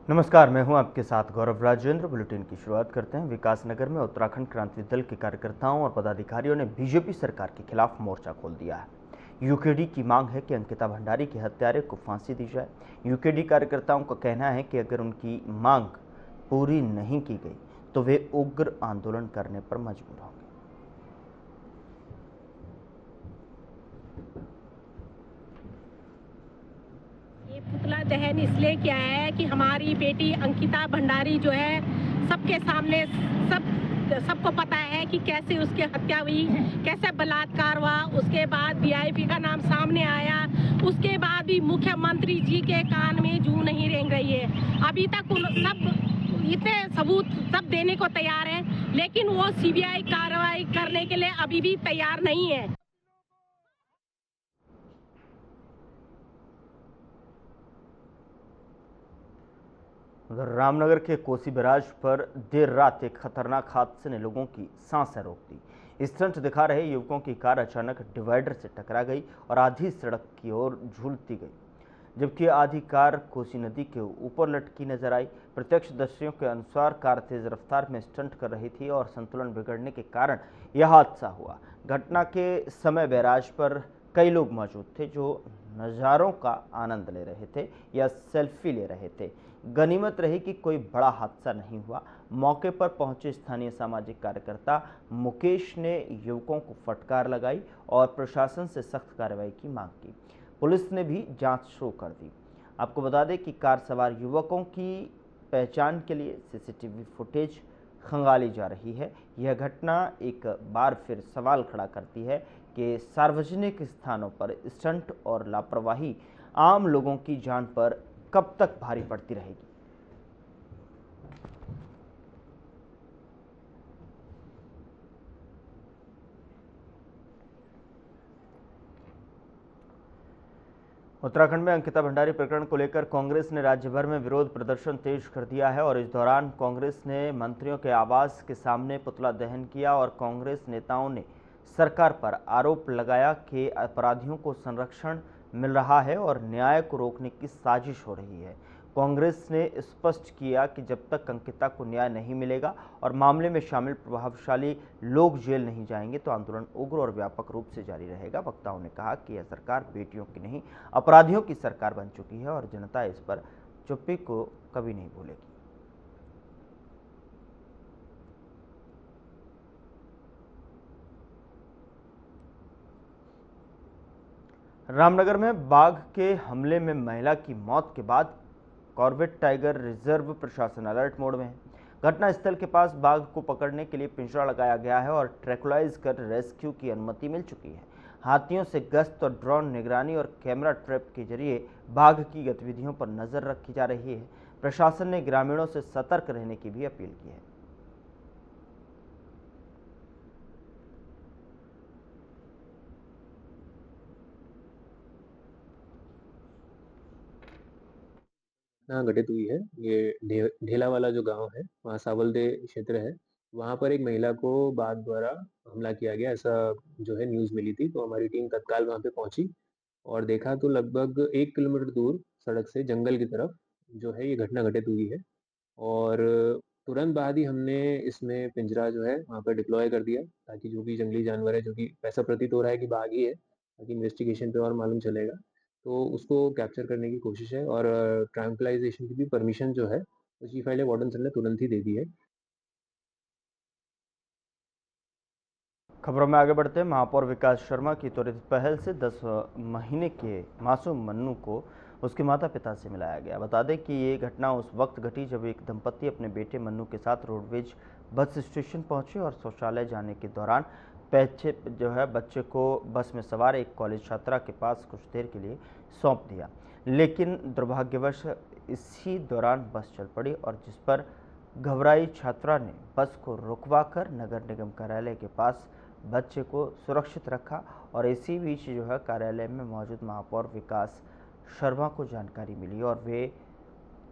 नमस्कार, मैं हूं आपके साथ गौरव राजेंद्र। बुलेटिन की शुरुआत करते हैं। विकासनगर में उत्तराखंड क्रांति दल के कार्यकर्ताओं और पदाधिकारियों ने बीजेपी सरकार के खिलाफ मोर्चा खोल दिया है। यूकेडी की मांग है कि अंकिता भंडारी के हत्यारे को फांसी दी जाए। यूकेडी कार्यकर्ताओं का कहना है कि अगर उनकी मांग पूरी नहीं की गई तो वे उग्र आंदोलन करने पर मजबूर होंगे। ये पुतला दहन इसलिए किया है कि हमारी बेटी अंकिता भंडारी जो है सबके सामने सबको पता है कि कैसे उसकी हत्या हुई, कैसे बलात्कार हुआ। उसके बाद वीआईपी का नाम सामने आया, उसके बाद भी मुख्यमंत्री जी के कान में जूं नहीं रेंग रही है। अभी तक सब इतने सबूत सब देने को तैयार है, लेकिन वो सीबीआई कार्रवाई करने के लिए अभी भी तैयार नहीं है। उधर रामनगर के कोसी बैराज पर देर रात एक खतरनाक हादसे ने लोगों की सांसें रोक दी। स्टंट दिखा रहे युवकों की कार अचानक डिवाइडर से टकरा गई और आधी सड़क की ओर झूलती गई, जबकि आधी कार कोसी नदी के ऊपर लटकी नजर आई। प्रत्यक्षदर्शियों के अनुसार कार तेज रफ्तार में स्टंट कर रही थी और संतुलन बिगड़ने के कारण यह हादसा हुआ। घटना के समय बैराज पर कई लोग मौजूद थे जो नज़ारों का आनंद ले रहे थे या सेल्फी ले रहे थे। गनीमत रही कि कोई बड़ा हादसा नहीं हुआ। मौके पर पहुंचे स्थानीय सामाजिक कार्यकर्ता मुकेश ने युवकों को फटकार लगाई और प्रशासन से सख्त कार्रवाई की मांग की। पुलिस ने भी जांच शुरू कर दी। आपको बता दें कि कार सवार युवकों की पहचान के लिए सीसीटीवी फुटेज खंगाली जा रही है। यह घटना एक बार फिर सवाल खड़ा करती है कि सार्वजनिक स्थानों पर स्टंट और लापरवाही आम लोगों की जान पर कब तक भारी पड़ती रहेगी। उत्तराखंड में अंकिता भंडारी प्रकरण को लेकर कांग्रेस ने राज्य भर में विरोध प्रदर्शन तेज कर दिया है और इस दौरान कांग्रेस ने मंत्रियों के आवास के सामने पुतला दहन किया और कांग्रेस नेताओं ने सरकार पर आरोप लगाया कि अपराधियों को संरक्षण मिल रहा है और न्याय को रोकने की साजिश हो रही है। कांग्रेस ने स्पष्ट किया कि जब तक अंकिता को न्याय नहीं मिलेगा और मामले में शामिल प्रभावशाली लोग जेल नहीं जाएंगे तो आंदोलन उग्र और व्यापक रूप से जारी रहेगा। वक्ताओं ने कहा कि यह सरकार बेटियों की नहीं अपराधियों की सरकार बन चुकी है और जनता इस पर चुप्पी को कभी नहीं भूलेगी। रामनगर में बाघ के हमले में महिला की मौत के बाद कॉर्बेट टाइगर रिजर्व प्रशासन अलर्ट मोड में है। घटनास्थल के पास बाघ को पकड़ने के लिए पिंजरा लगाया गया है और ट्रैकुलाइज कर रेस्क्यू की अनुमति मिल चुकी है। हाथियों से गश्त और ड्रोन निगरानी और कैमरा ट्रैप के जरिए बाघ की गतिविधियों पर नजर रखी जा रही है। प्रशासन ने ग्रामीणों से सतर्क रहने की भी अपील की है। घटित हुई है। ये ढेला वाला जो गांव है, वहाँ सावलदे क्षेत्र है। वहाँ पर एक महिला को बाघ द्वारा हमला किया गया, ऐसा जो है न्यूज़ मिली थी। तो हमारी टीम तत्काल वहाँ पे पहुंची और देखा तो लगभग 1 किलोमीटर दूर सड़क से जंगल की तरफ जो है ये घटना घटित हुई है। और तुरंत बाद ही हमने इसमें पिंजरा जो है वहाँ पर डिप्लॉय कर दिया, ताकि जो भी जंगली जानवर है, जो कि ऐसा प्रतीत हो रहा है कि बाघ ही है, ताकि इन्वेस्टिगेशन पे और मालूम चलेगा, तो उसको कैप्चर करने की कोशिश है। और ट्रैंक्विलाइजेशन की भी परमिशन जो है वो chief wild life warden sir ने तुरंत ही दे दी है। खबरों में आगे बढ़ते हैं। महापौर विकास शर्मा की त्वरित पहल से 10 महीने के मासूम मन्नू को उसके माता पिता से मिलाया गया। बता दें कि ये घटना उस वक्त घटी जब एक दंपति अपने बेटे मन्नू के साथ रोडवेज बस स्टेशन पहुंचे और शौचालय जाने के दौरान बच्चे को बस में सवार एक कॉलेज छात्रा के पास कुछ देर के लिए सौंप दिया, लेकिन दुर्भाग्यवश इसी दौरान बस चल पड़ी और जिस पर घबराई छात्रा ने बस को रुकवाकर नगर निगम कार्यालय के पास बच्चे को सुरक्षित रखा और इसी बीच कार्यालय में मौजूद महापौर विकास शर्मा को जानकारी मिली और वे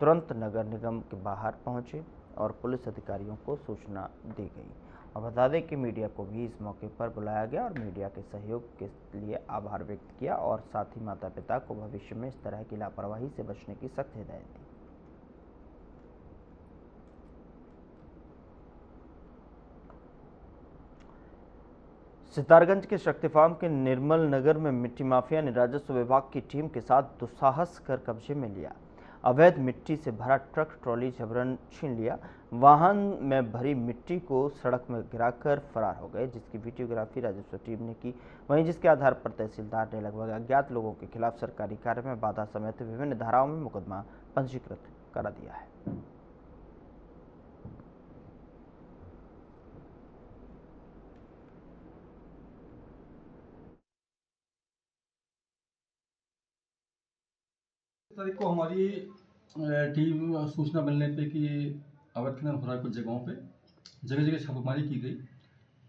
तुरंत नगर निगम के बाहर पहुंचे और पुलिस अधिकारियों को सूचना दी गई। और बता दें कि मीडिया को भी इस मौके पर बुलाया गया और मीडिया के सहयोग के लिए आभार व्यक्त किया और साथ ही माता पिता को भविष्य में इस तरह की लापरवाही से बचने की सख्त हिदायत दी। सितारगंज के शक्ति फार्म के निर्मल नगर में मिट्टी माफिया ने राजस्व विभाग की टीम के साथ दुस्साहस कर कब्जे में लिया। अवैध मिट्टी से भरा ट्रक ट्रॉली जबरन छीन लिया। वाहन में भरी मिट्टी को सड़क में गिराकर फरार हो गए, जिसकी वीडियोग्राफी राजस्व टीम ने की। वहीं जिसके आधार पर तहसीलदार ने लगभग अज्ञात लोगों के खिलाफ सरकारी कार्य में बाधा समेत विभिन्न धाराओं में मुकदमा पंजीकृत करा दिया है। तारीख को हमारी टीम सूचना मिलने पे कि अवैध खनन हो रहा है कुछ जगहों पे, जगह जगह छापेमारी की गई।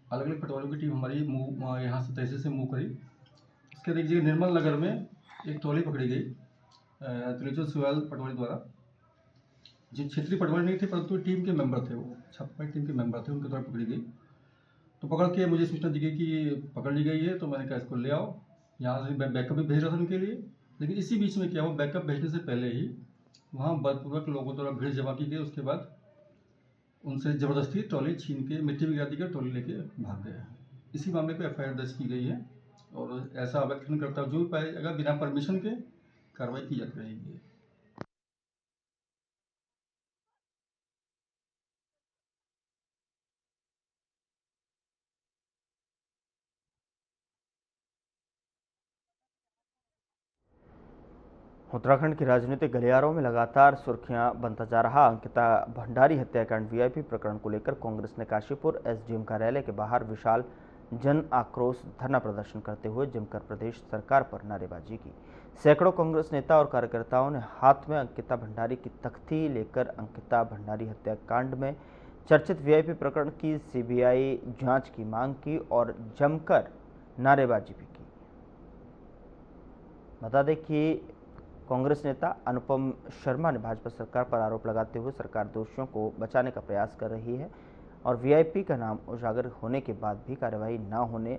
अलग अलग पटवारियों की टीम हमारी यहाँ से तहसील से मूव करी। इसके बाद एक जगह निर्मल नगर में एक ट्रॉली पकड़ी गई त्रिलोचन सुयाल पटवारी द्वारा, जो क्षेत्रीय पटवारी नहीं थे परंतु टीम के मेंबर थे, वो छापेमारी टीम के मेंबर थे, उनके द्वारा पकड़ी गई। तो पकड़ के मुझे सूचना दी गई कि पकड़ ली गई है, तो मैंने कहा इसको ले आओ। यहाँ से बैकअप भी भेज रहा था उनके लिए, लेकिन इसी बीच में क्या हुआ, बैकअप भेजने से पहले ही वहाँ बलपूर्वक लोगों द्वारा भीड़ जमा की गई। उसके बाद उनसे ज़बरदस्ती ट्रॉली छीन के मिट्टी भी गिरा दी गई, ट्रॉली लेके भाग गए। इसी मामले पे एफआईआर दर्ज की गई है और ऐसा अवैध खनन करता जो भी पाएगा बिना परमिशन के कार्रवाई की जाती रहेगी। उत्तराखंड के राजनीतिक गलियारों में लगातार सुर्खियां बनता जा रहा अंकिता भंडारी हत्याकांड वीआईपी प्रकरण को लेकर कांग्रेस ने काशीपुर एसडीएम कार्यालय के बाहर विशाल जन आक्रोश धरना प्रदर्शन करते हुए जमकर प्रदेश सरकार पर नारेबाजी की। सैकड़ों कांग्रेस नेता और कार्यकर्ताओं ने हाथ में अंकिता भंडारी की तख्ती लेकर अंकिता भंडारी हत्याकांड में चर्चित वीआईपी प्रकरण की सीबीआई जांच की मांग की और जमकर नारेबाजी भी की। बता दें कि कांग्रेस नेता अनुपम शर्मा ने भाजपा सरकार पर आरोप लगाते हुए सरकार दोषियों को बचाने का प्रयास कर रही है और वीआईपी का नाम उजागर होने के बाद भी कार्रवाई न होने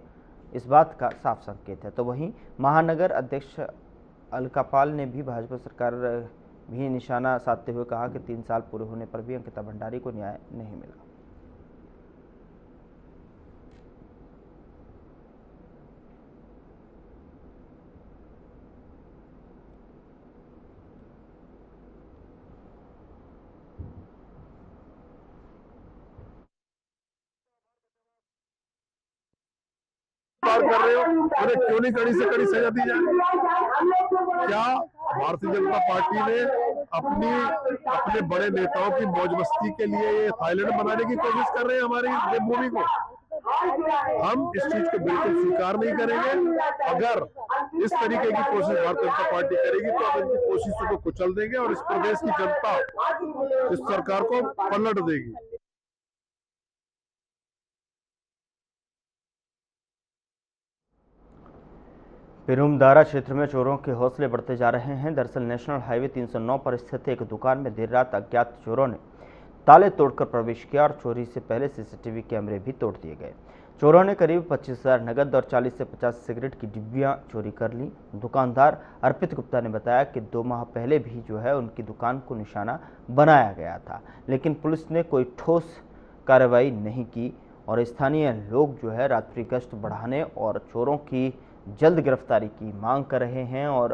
इस बात का साफ संकेत है। तो वहीं महानगर अध्यक्ष अलकापाल ने भी भाजपा सरकार भी निशाना साधते हुए कहा कि 3 साल पूरे होने पर भी अंकिता भंडारी को न्याय नहीं मिला। कर रहे हो, उन्हें क्यों नहीं कड़ी से कड़ी सजा दी जाए? क्या भारतीय जनता पार्टी ने अपने बड़े नेताओं की मौज मस्ती के लिए ये थाईलैंड बनाने की कोशिश कर रहे हैं हमारी देवभूमि को? हम इस चीज को बिल्कुल स्वीकार नहीं करेंगे। अगर इस तरीके की कोशिश भारतीय जनता पार्टी करेगी तो हम इनकी कोशिशों को कुचल देंगे और इस प्रदेश की जनता इस सरकार को पलट देगी। पिरुमदारा क्षेत्र में चोरों के हौसले बढ़ते जा रहे हैं। दरअसल नेशनल हाईवे 309 पर स्थित एक दुकान में देर रात अज्ञात चोरों ने ताले तोड़कर प्रवेश किया और चोरी से पहले सीसीटीवी कैमरे भी तोड़ दिए गए। चोरों ने करीब 25,000 नगद और 40 से 50 सिगरेट की डिब्बियां चोरी कर ली। दुकानदार अर्पित गुप्ता ने बताया कि 2 माह पहले भी उनकी दुकान को निशाना बनाया गया था, लेकिन पुलिस ने कोई ठोस कार्रवाई नहीं की और स्थानीय लोग रात्रि गश्त बढ़ाने और चोरों की जल्द गिरफ्तारी की मांग कर रहे हैं और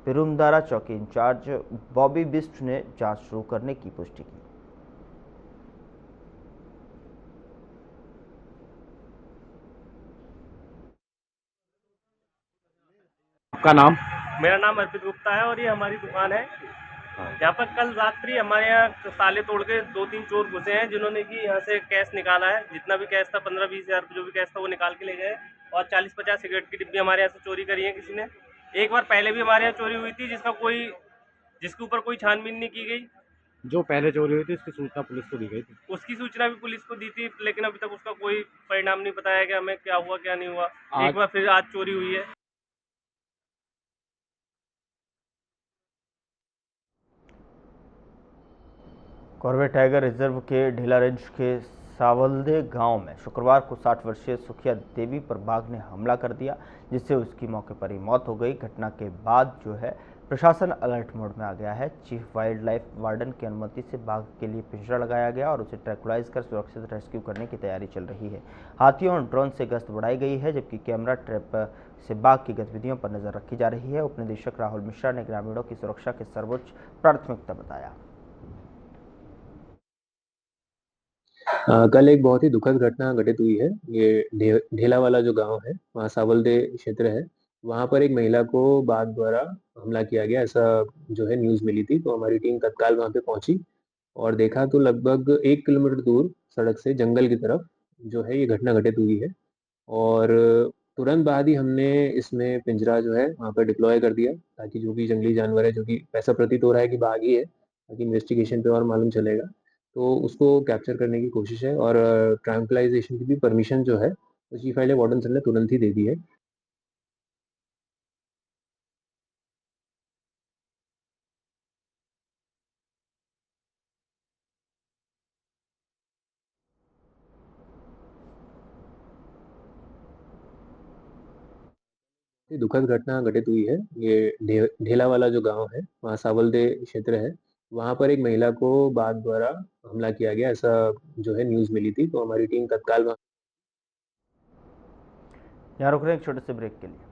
पिरुमदारा चौकी इंचार्ज बॉबी बिस्ट ने जांच शुरू करने की पुष्टि की। आपका नाम? मेरा नाम अर्पित गुप्ता है और ये हमारी दुकान है। यहाँ पर कल रात्रि हमारे यहाँ ताले तोड़ के 2-3 चोर घुसे हैं, जिन्होंने कि यहाँ से कैश निकाला है। जितना भी कैश था 15-20 हज़ार जो भी कैश था वो निकाल के ले गए और 40-50 सिगरेट की डिब्बी हमारे यहाँ से चोरी करी है किसी ने। एक बार पहले भी हमारे यहाँ चोरी हुई थी जिसके ऊपर कोई छानबीन नहीं की गई। जो पहले चोरी हुई थी उसकी सूचना पुलिस को दी गई थी? उसकी सूचना भी पुलिस को दी थी, लेकिन अभी तक उसका कोई परिणाम नहीं बताया कि हमें क्या हुआ क्या नहीं हुआ। एक बार फिर आज चोरी हुई है। कॉर्बेट टाइगर रिजर्व के ढीला रेंज के सावलदे गांव में शुक्रवार को 60 वर्षीय सुखिया देवी पर बाघ ने हमला कर दिया, जिससे उसकी मौके पर ही मौत हो गई। घटना के बाद प्रशासन अलर्ट मोड में आ गया है। चीफ वाइल्ड लाइफ वार्डन की अनुमति से बाघ के लिए पिंजरा लगाया गया और उसे ट्रैकुलाइज कर सुरक्षित रेस्क्यू करने की तैयारी चल रही है। हाथियों और ड्रोन से गश्त बढ़ाई गई है, जबकि कैमरा ट्रैप से बाघ की गतिविधियों पर नजर रखी जा रही है। उपनिदेशक राहुल मिश्रा ने ग्रामीणों की सुरक्षा की सर्वोच्च प्राथमिकता बताया। कल एक बहुत ही दुखद घटना घटित हुई है। ये ढेला वाला जो गांव है, वहाँ सावलदे क्षेत्र है, वहाँ पर एक महिला को बाघ द्वारा हमला किया गया, ऐसा जो है न्यूज़ मिली थी। तो हमारी टीम तत्काल वहाँ पे पहुंची और देखा तो लगभग 1 किलोमीटर दूर सड़क से जंगल की तरफ जो है ये घटना घटित हुई है। और तुरंत बाद ही हमने इसमें पिंजरा जो है वहाँ पर डिप्लॉय कर दिया, ताकि जो भी जंगली जानवर है, जो कि ऐसा प्रतीत हो रहा है कि बाघ ही है, ताकि इन्वेस्टिगेशन पे और मालूम चलेगा, तो उसको कैप्चर करने की कोशिश है। और ट्रैंक्विलाइजेशन की भी परमिशन जो है वो चीफ वाइल्ड वार्डन सर ने तुरंत ही दे दी है। ये दुखद घटना घटित हुई है। ये ढेला वाला जो गांव है, वहाँ सावलदे क्षेत्र है, वहाँ पर एक महिला को बाघ द्वारा हमला किया गया, ऐसा जो है न्यूज़ मिली थी। तो हमारी टीम तत्काल यहाँ रुक रहे हैं एक छोटे से ब्रेक के लिए।